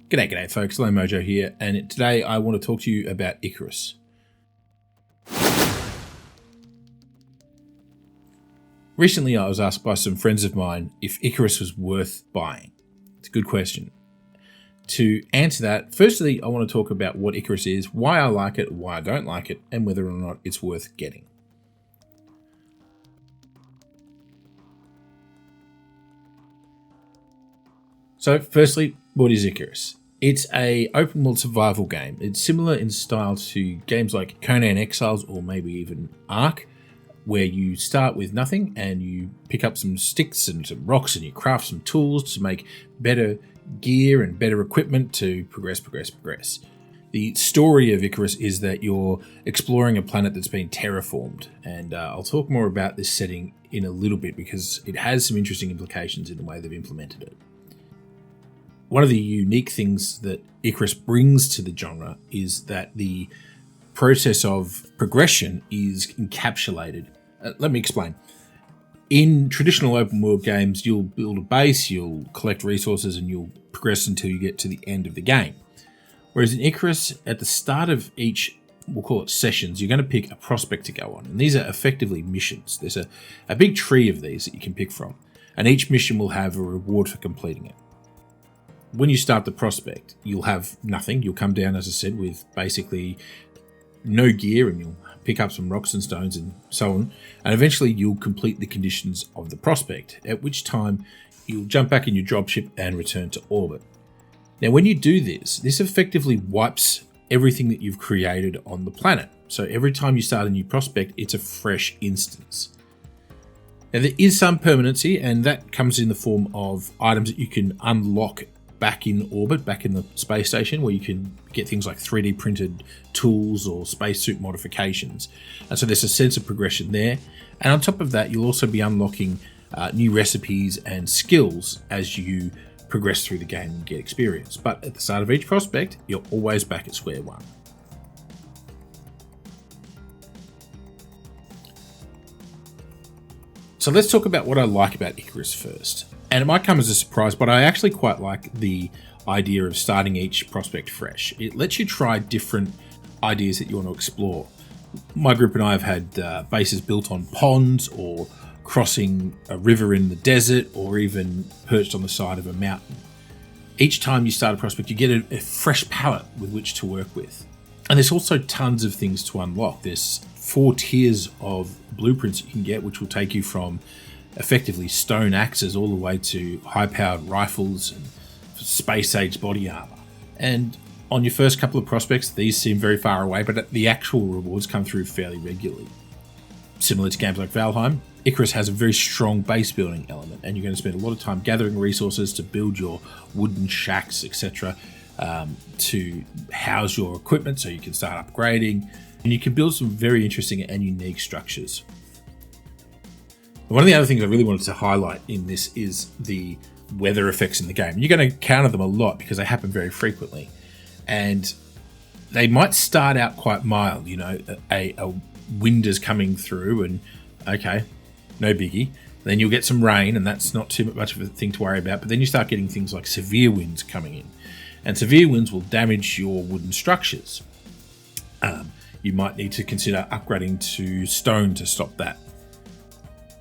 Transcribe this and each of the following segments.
G'day folks, Hello Mojo here, and today I want to talk to you about Icarus. Recently I was asked by some friends of mine if Icarus was worth buying. It's a good question. To answer that, firstly I want to talk about what Icarus is, why I like it, why I don't like it, and whether or not it's worth getting. So firstly, what is Icarus? It's a open world survival game. It's similar in style to games like Conan Exiles or maybe even Ark, where you start with nothing and you pick up some sticks and some rocks and you craft some tools to make better gear and better equipment to progress. The story of Icarus is that you're exploring a planet that's been terraformed, and I'll talk more about this setting in a little bit because it has some interesting implications in the way they've implemented it. One of the unique things that Icarus brings to the genre is that the process of progression is encapsulated. Let me explain. In traditional open world games, you'll build a base, you'll collect resources, and you'll progress until you get to the end of the game. Whereas in Icarus, at the start of each, we'll call it sessions, you're going to pick a prospect to go on. And these are effectively missions. There's a big tree of these that you can pick from. And each mission will have a reward for completing it. When you start the prospect, you'll have nothing. You'll come down, as I said, with basically no gear, and you'll pick up some rocks and stones and so on. And eventually you'll complete the conditions of the prospect, at which time you'll jump back in your dropship and return to orbit. Now, when you do this effectively wipes everything that you've created on the planet. So every time you start a new prospect, it's a fresh instance. Now, there is some permanency, and that comes in the form of items that you can unlock back in orbit, back in the space station, where you can get things like 3D printed tools or spacesuit modifications. And so there's a sense of progression there. And on top of that, you'll also be unlocking new recipes and skills as you progress through the game and get experience. But at the start of each prospect, you're always back at square one. So let's talk about what I like about Icarus first. And it might come as a surprise, but I actually quite like the idea of starting each prospect fresh. It lets you try different ideas that you want to explore. My group and I have had bases built on ponds, or crossing a river in the desert, or even perched on the side of a mountain. Each time you start a prospect, you get a fresh palette with which to work with. And there's also tons of things to unlock. There's 4 tiers of blueprints you can get, which will take you from effectively stone axes all the way to high-powered rifles and space-age body armor. And on your first couple of prospects, these seem very far away, but the actual rewards come through fairly regularly. Similar to games like Valheim, Icarus has a very strong base building element, and you're going to spend a lot of time gathering resources to build your wooden shacks, etc., to house your equipment so you can start upgrading, and you can build some very interesting and unique structures. One of the other things I really wanted to highlight in this is the weather effects in the game. You're going to encounter them a lot because they happen very frequently. And they might start out quite mild, a wind is coming through and, okay, no biggie. Then you'll get some rain, and that's not too much of a thing to worry about. But then you start getting things like severe winds coming in. And severe winds will damage your wooden structures. You might need to consider upgrading to stone to stop that.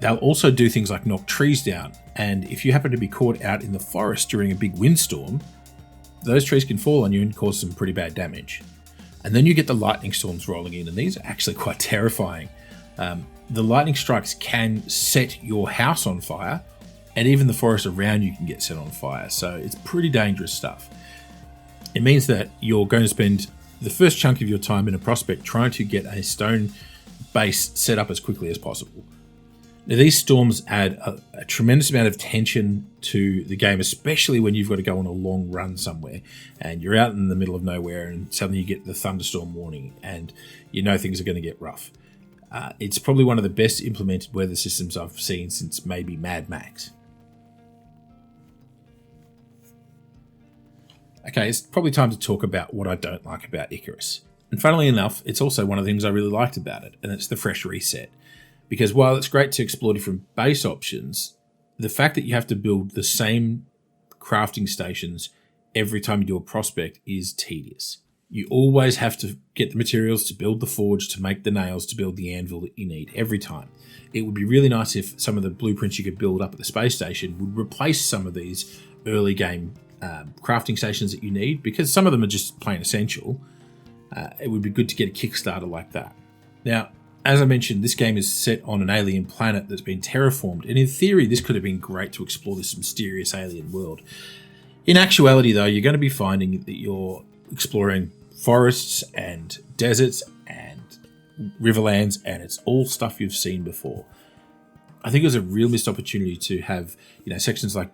They'll also do things like knock trees down, and if you happen to be caught out in the forest during a big windstorm, those trees can fall on you and cause some pretty bad damage. And then you get the lightning storms rolling in, and these are actually quite terrifying. The lightning strikes can set your house on fire, and even the forest around you can get set on fire, so it's pretty dangerous stuff. It means that you're going to spend the first chunk of your time in a prospect trying to get a stone base set up as quickly as possible. Now, these storms add a tremendous amount of tension to the game, especially when you've got to go on a long run somewhere and you're out in the middle of nowhere and suddenly you get the thunderstorm warning and you know things are going to get rough. It's probably one of the best implemented weather systems I've seen since maybe Mad Max. Okay, it's probably time to talk about what I don't like about Icarus. And funnily enough, it's also one of the things I really liked about it, and it's the fresh reset. Because while it's great to explore different base options, the fact that you have to build the same crafting stations every time you do a prospect is tedious. You always have to get the materials to build the forge, to make the nails, to build the anvil that you need every time. It would be really nice if some of the blueprints you could build up at the space station would replace some of these early game crafting stations that you need, because some of them are just plain essential. It would be good to get a Kickstarter like that. Now, as I mentioned, this game is set on an alien planet that's been terraformed, and in theory, this could have been great to explore this mysterious alien world. In actuality, though, you're going to be finding that you're exploring forests and deserts and riverlands, and it's all stuff you've seen before. I think it was a real missed opportunity to have, sections like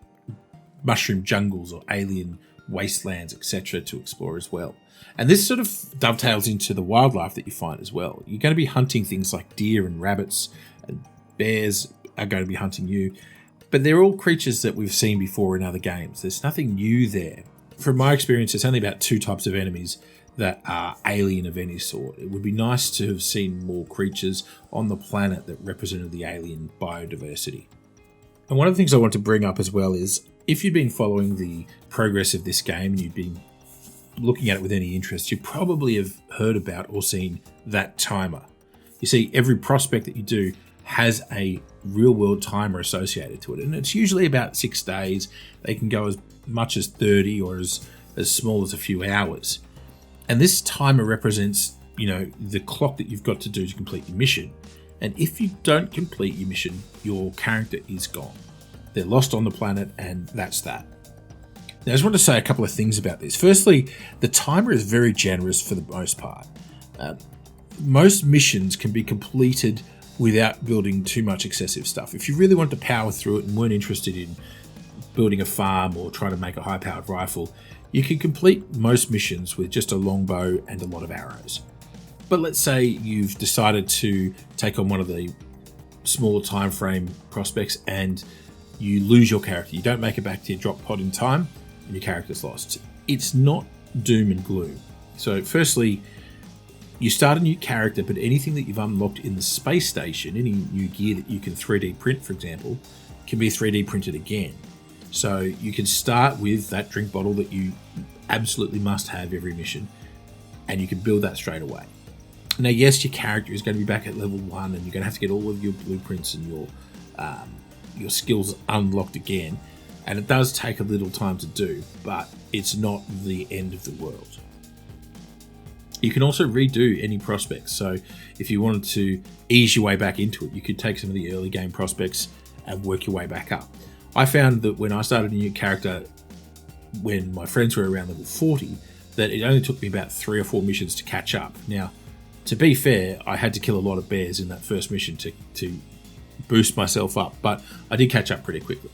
mushroom jungles or alien wastelands, etc., to explore as well. And this sort of dovetails into the wildlife that you find as well. You're going to be hunting things like deer and rabbits, and bears are going to be hunting you. But they're all creatures that we've seen before in other games. There's nothing new there. From my experience, there's only about 2 types of enemies that are alien of any sort. It would be nice to have seen more creatures on the planet that represented the alien biodiversity. And one of the things I want to bring up as well is, if you've been following the progress of this game and you've been looking at it with any interest, you probably have heard about or seen that timer. You see, every prospect that you do has a real-world timer associated to it, and it's usually about 6 days. They can go as much as 30 or as small as a few hours. And this timer represents, the clock that you've got to do to complete your mission. And if you don't complete your mission, your character is gone. They're lost on the planet, and that's that. Now, I just want to say a couple of things about this. Firstly, the timer is very generous for the most part. Most missions can be completed without building too much excessive stuff. If you really want to power through it and weren't interested in building a farm or trying to make a high-powered rifle, you can complete most missions with just a longbow and a lot of arrows. But let's say you've decided to take on one of the smaller time frame prospects and you lose your character. You don't make it back to your drop pod in time and your character's lost. It's not doom and gloom. So firstly, you start a new character, but anything that you've unlocked in the space station, any new gear that you can 3D print, for example, can be 3D printed again. So you can start with that drink bottle that you absolutely must have every mission, and you can build that straight away. Now, yes, your character is going to be back at level 1, and you're going to have to get all of your blueprints and your skills unlocked again, and it does take a little time to do, but it's not the end of the world. You can also redo any prospects, so if you wanted to ease your way back into it, you could take some of the early game prospects and work your way back up. I found that when I started a new character, when my friends were around level 40, that it only took me about 3 or 4 missions to catch up. Now, to be fair, I had to kill a lot of bears in that first mission to boost myself up, but I did catch up pretty quickly.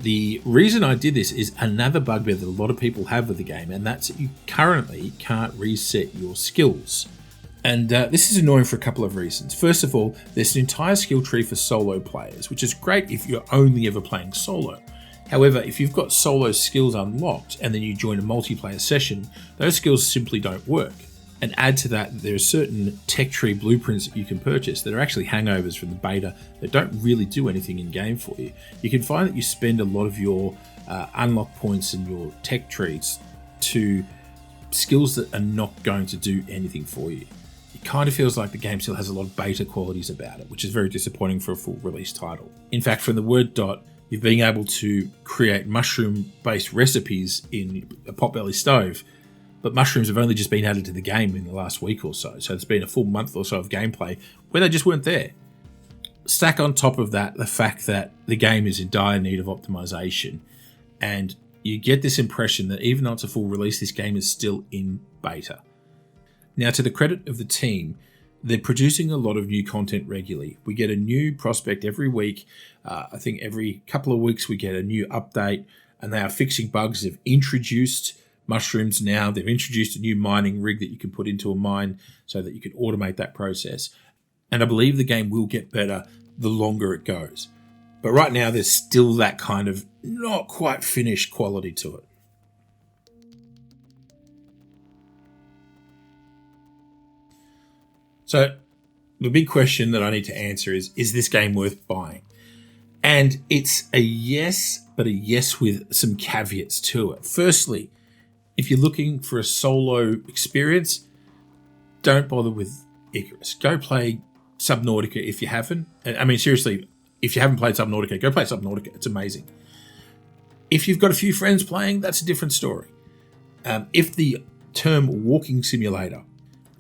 The reason I did this is another bugbear that a lot of people have with the game, and that's that you currently can't reset your skills. And this is annoying for a couple of reasons. First of all, there's an entire skill tree for solo players, which is great if you're only ever playing solo. However, if you've got solo skills unlocked and then you join a multiplayer session, those skills simply don't work. And add to that, there are certain tech tree blueprints that you can purchase that are actually hangovers from the beta that don't really do anything in game for you. You can find that you spend a lot of your unlock points and your tech trees to skills that are not going to do anything for you. It kind of feels like the game still has a lot of beta qualities about it, which is very disappointing for a full release title. In fact, from the word dot, you've been able to create mushroom-based recipes in a potbelly stove, but mushrooms have only just been added to the game in the last week or so, so it's been a full month or so of gameplay where they just weren't there. Stack on top of that the fact that the game is in dire need of optimization, and you get this impression that even though it's a full release, this game is still in beta. Now, to the credit of the team, they're producing a lot of new content regularly. We get a new prospect every week. I think every couple of weeks we get a new update, and they are fixing bugs. They've introduced mushrooms now. They've introduced a new mining rig that you can put into a mine so that you can automate that process. And I believe the game will get better the longer it goes. But right now, there's still that kind of not quite finished quality to it. So the big question that I need to answer is this game worth buying? And it's a yes, but a yes with some caveats to it. Firstly, If you're looking for a solo experience, don't bother with Icarus. Go play Subnautica if you haven't. I mean, seriously, if you haven't played Subnautica, go play Subnautica. It's amazing. If you've got a few friends playing, that's a different story. If the term walking simulator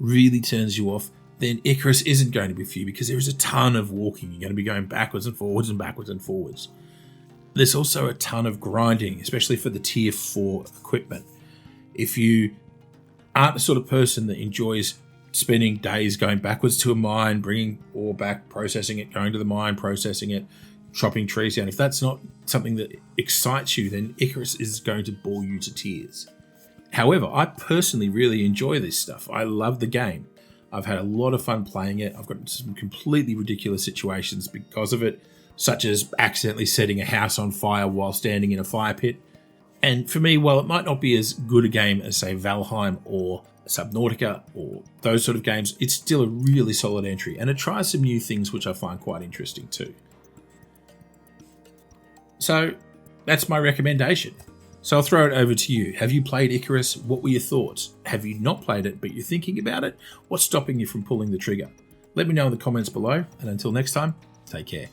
really turns you off, then Icarus isn't going to be for you, because there is a ton of walking. You're going to be going backwards and forwards and backwards and forwards. There's also a ton of grinding, especially for the tier 4 equipment. If you aren't the sort of person that enjoys spending days going backwards to a mine, bringing ore back, processing it, going to the mine, processing it, chopping trees down, if that's not something that excites you, then Icarus is going to bore you to tears. However, I personally really enjoy this stuff. I love the game. I've had a lot of fun playing it. I've got some completely ridiculous situations because of it, such as accidentally setting a house on fire while standing in a fire pit. And for me, while it might not be as good a game as, say, Valheim or Subnautica or those sort of games, it's still a really solid entry, and it tries some new things which I find quite interesting too. So that's my recommendation. So I'll throw it over to you. Have you played Icarus? What were your thoughts? Have you not played it, but you're thinking about it? What's stopping you from pulling the trigger? Let me know in the comments below, and until next time, take care.